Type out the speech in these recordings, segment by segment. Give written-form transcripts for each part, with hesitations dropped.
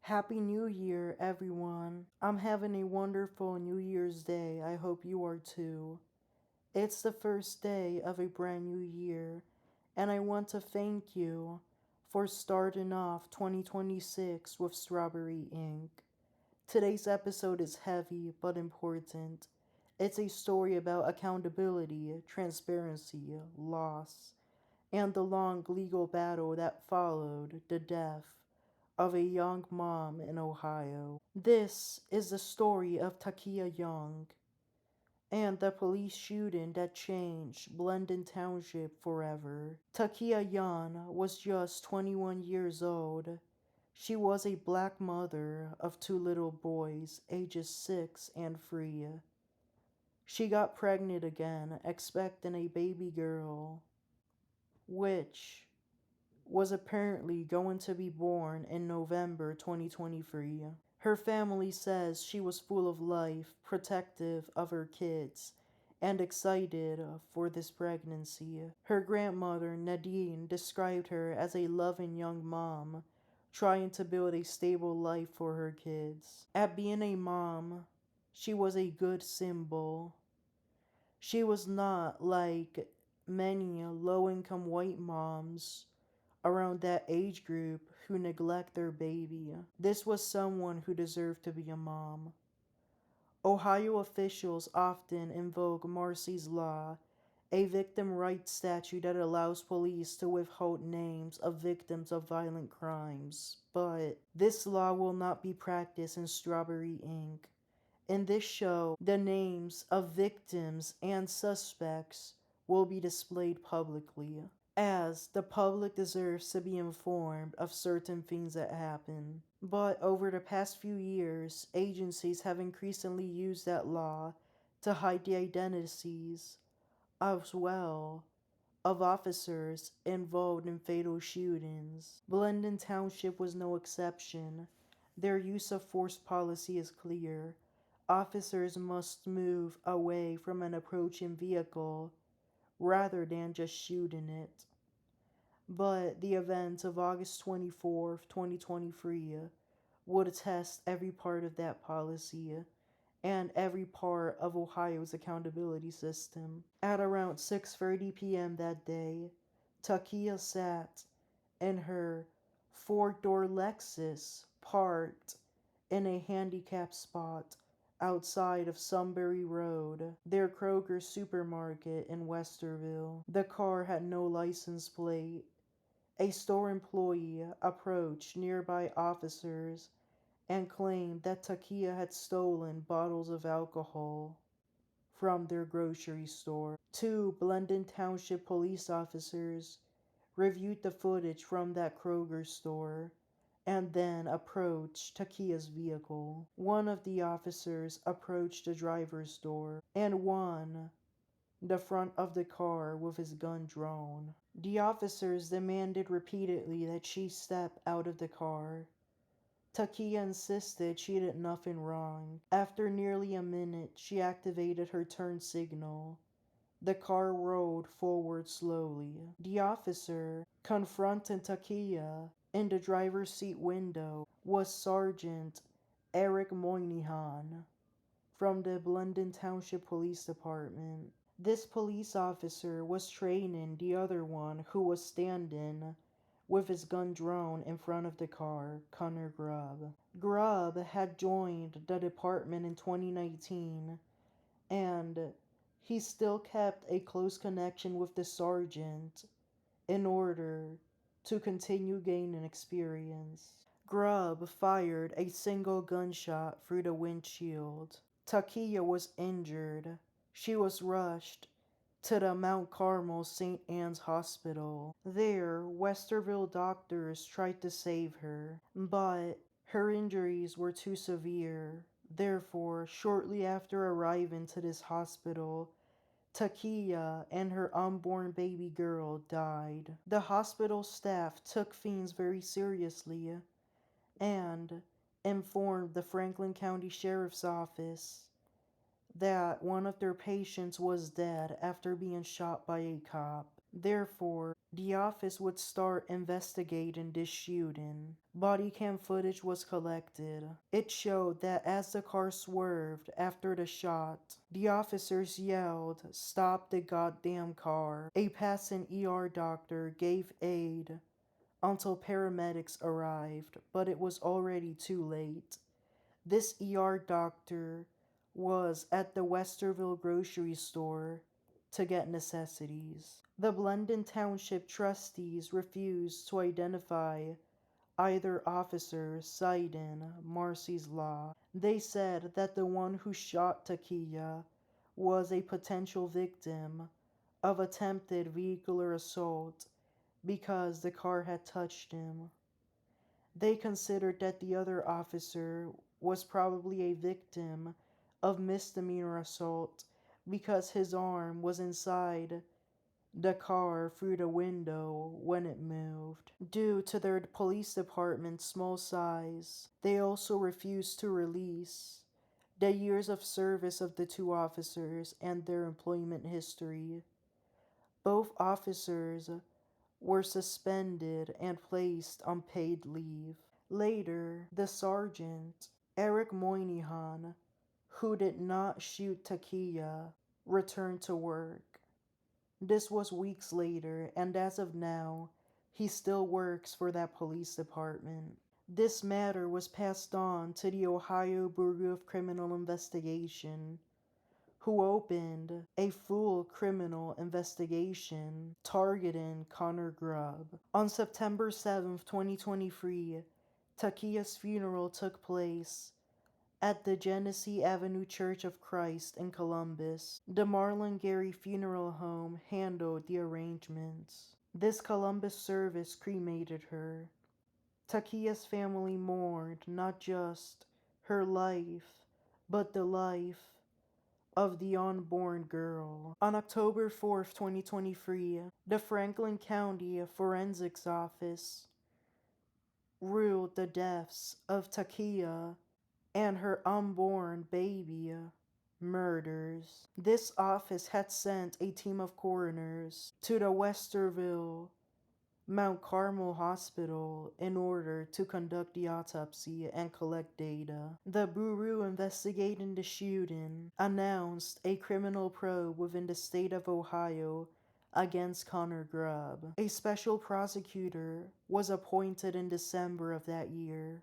Happy New Year, everyone. I'm having a wonderful New Year's Day. I hope you are too. It's the first day of a brand new year, and I want to thank you for starting off 2026 with Strawberry Ink. Today's episode is heavy but important. It's a story about accountability, transparency, loss, and the long legal battle that followed the death of a young mom in Ohio. This is the story of Takia Young and the police shooting that changed Blendon Township forever. Takia Young was just 21 years old. She was a black mother of two little boys, ages 6 and 3. She got pregnant again, expecting a baby girl, which was apparently going to be born in November 2023. Her family says she was full of life, protective of her kids, and excited for this pregnancy. Her grandmother, Nadine, described her as a loving young mom, trying to build a stable life for her kids. At being a mom, she was a good symbol. She was not like many low-income white moms around that age group who neglect their baby. This was someone who deserved to be a mom. Ohio officials often invoke Marsy's Law, a victim rights statute that allows police to withhold names of victims of violent crimes. But this law will not be practiced in Strawberry Ink. In this show, the names of victims and suspects will be displayed publicly, as the public deserves to be informed of certain things that happen. But over the past few years, agencies have increasingly used that law to hide the identities, as well, of officers involved in fatal shootings. Blendon Township was no exception. Their use of force policy is clear. Officers must move away from an approaching vehicle rather than just shooting it. But the events of August 24th, 2023 would attest every part of that policy and every part of Ohio's accountability system. At around 6:30 p.m. that day, Takia sat in her four-door Lexus parked in a handicapped spot outside of Sunbury Road, their Kroger supermarket in Westerville. The car had no license plate. A store employee approached nearby officers and claimed that Takia had stolen bottles of alcohol from their grocery store. Two Blendon Township police officers reviewed the footage from that Kroger store and then approached Takia's vehicle. One of the officers approached the driver's door and one the front of the car with his gun drawn. The officers demanded repeatedly that she step out of the car. Takia insisted she did nothing wrong. After nearly a minute, she activated her turn signal. The car rolled forward slowly. The officer confronting Takia in the driver's seat window was Sergeant Eric Moynihan from the Blendon Township Police Department. This police officer was training the other one who was standing with his gun drawn in front of the car, Connor Grubb. Grubb had joined the department in 2019, and he still kept a close connection with the sergeant in order to continue gaining experience. Grubb fired a single gunshot through the windshield. Takia was injured. She was rushed to the Mount Carmel St. Anne's Hospital. There, Westerville doctors tried to save her, but her injuries were too severe. Therefore, shortly after arriving to this hospital, Takia and her unborn baby girl died. The hospital staff took things very seriously and informed the Franklin County Sheriff's Office that one of their patients was dead after being shot by a cop. Therefore, the office would start investigating this shooting. Bodycam footage was collected. It showed that as the car swerved after the shot, the officers yelled, "Stop the goddamn car." A passing ER doctor gave aid until paramedics arrived, but it was already too late. This ER doctor was at the Westerville grocery store to get necessities. The Blendon Township trustees refused to identify either officer, citing Marcy's Law. They said that the one who shot Takia was a potential victim of attempted vehicular assault because the car had touched him. They considered that the other officer was probably a victim of misdemeanor assault because his arm was inside the car through the window when it moved. Due to their police department's small size, they also refused to release the years of service of the two officers and their employment history. Both officers were suspended and placed on paid leave. Later, the sergeant, Eric Moynihan, who did not shoot Takia, returned to work. This was weeks later, and as of now, he still works for that police department. This matter was passed on to the Ohio Bureau of Criminal Investigation, who opened a full criminal investigation targeting Connor Grubb. On September 7th, 2023, Takia's funeral took place at the Genesee Avenue Church of Christ in Columbus. The Marlon Gary Funeral Home handled the arrangements. This Columbus service cremated her. Takia's family mourned not just her life, but the life of the unborn girl. On October 4th, 2023, the Franklin County Forensics Office ruled the deaths of Takia and her unborn baby murders. This office had sent a team of coroners to the Westerville Mount Carmel Hospital in order to conduct the autopsy and collect data. The bureau investigating the shooting announced a criminal probe within the state of Ohio against Connor Grubb. A special prosecutor was appointed in December of that year.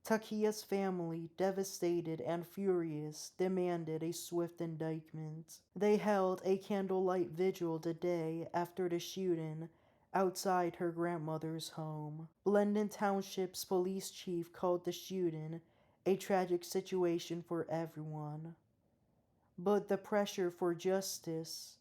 Takia's family, devastated and furious, demanded a swift indictment. They held a candlelight vigil the day after the shooting outside her grandmother's home. Blendon Township's police chief called the shooting a tragic situation for everyone. But the pressure for justice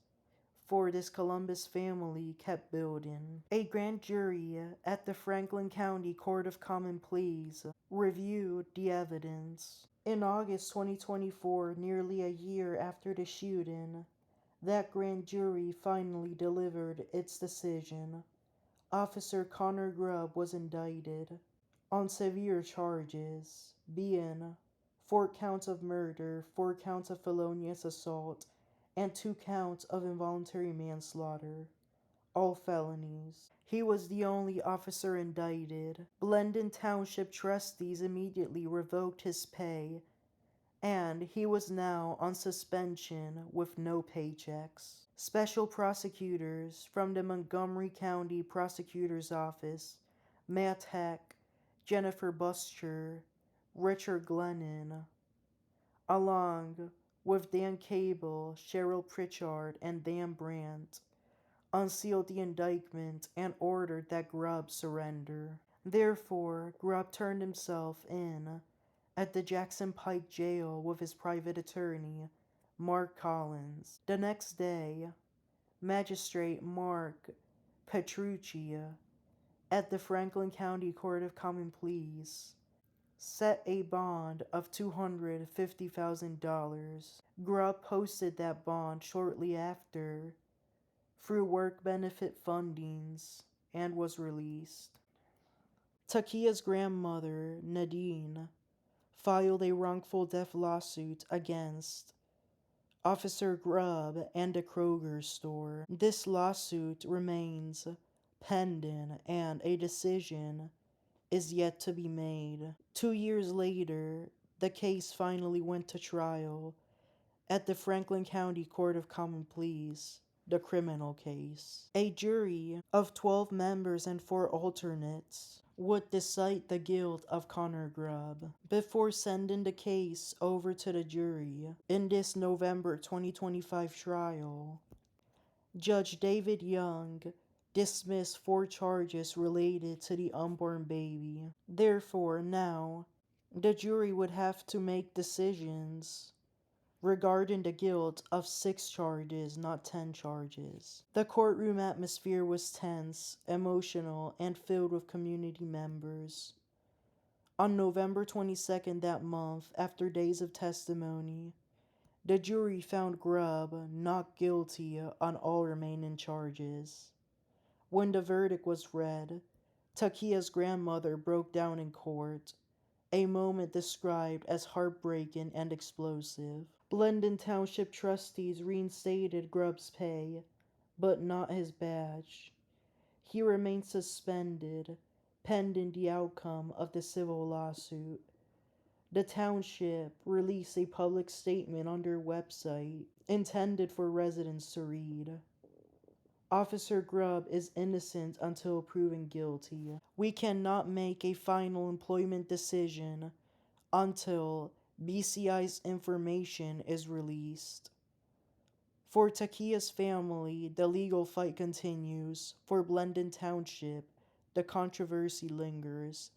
for this Columbus family kept building. A grand jury at the Franklin County Court of Common Pleas reviewed the evidence. In August 2024, nearly a year after the shooting, that grand jury finally delivered its decision. Officer Connor Grubb was indicted on severe charges, being 4 counts of murder, 4 counts of felonious assault, and 2 counts of involuntary manslaughter, all felonies. He was the only officer indicted. Blendon Township trustees immediately revoked his pay, and he was now on suspension with no paychecks. Special prosecutors from the Montgomery County Prosecutor's Office, Matt Heck, Jennifer Buster, Richard Glennon, along with Dan Cable, Cheryl Pritchard, and Dan Brandt, unsealed the indictment and ordered that Grubb surrender. Therefore, Grubb turned himself in at the Jackson Pike jail with his private attorney, Mark Collins. The next day, Magistrate Mark Petrucci at the Franklin County Court of Common Pleas set a bond of $250,000. Grubb posted that bond shortly after through work benefit fundings and was released. Takia's grandmother, Nadine, filed a wrongful death lawsuit against Officer Grubb, and a Kroger store. This lawsuit remains pending, and a decision is yet to be made. 2 years later, the case finally went to trial at the Franklin County Court of Common Pleas, the criminal case. A jury of 12 members and 4 alternates would decide the guilt of Connor Grubb before sending the case over to the jury. In this November 2025 trial, Judge David Young dismissed 4 charges related to the unborn baby. Therefore, now, the jury would have to make decisions regarding the guilt of 6 charges, not 10 charges. The courtroom atmosphere was tense, emotional, and filled with community members. On November 22nd that month, after days of testimony, the jury found Grubb not guilty on all remaining charges. When the verdict was read, Takia's grandmother broke down in court, a moment described as heartbreaking and explosive. Blendon Township trustees reinstated Grubb's pay, but not his badge. He remained suspended, pending the outcome of the civil lawsuit. The township released a public statement on their website intended for residents to read. Officer Grubb is innocent until proven guilty. We cannot make a final employment decision until BCI's information is released. For Takia's family, the legal fight continues. For Blendon Township, the controversy lingers.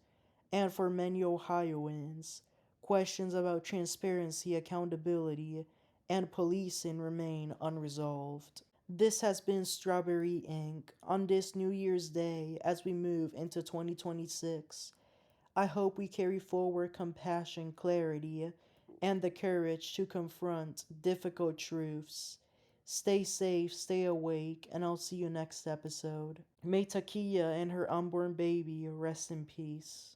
And for many Ohioans, questions about transparency, accountability, and policing remain unresolved. This has been Strawberry Inc. On this New Year's Day as we move into 2026. I hope we carry forward compassion, clarity, and the courage to confront difficult truths. Stay safe, stay awake, and I'll see you next episode. May Takia and her unborn baby rest in peace.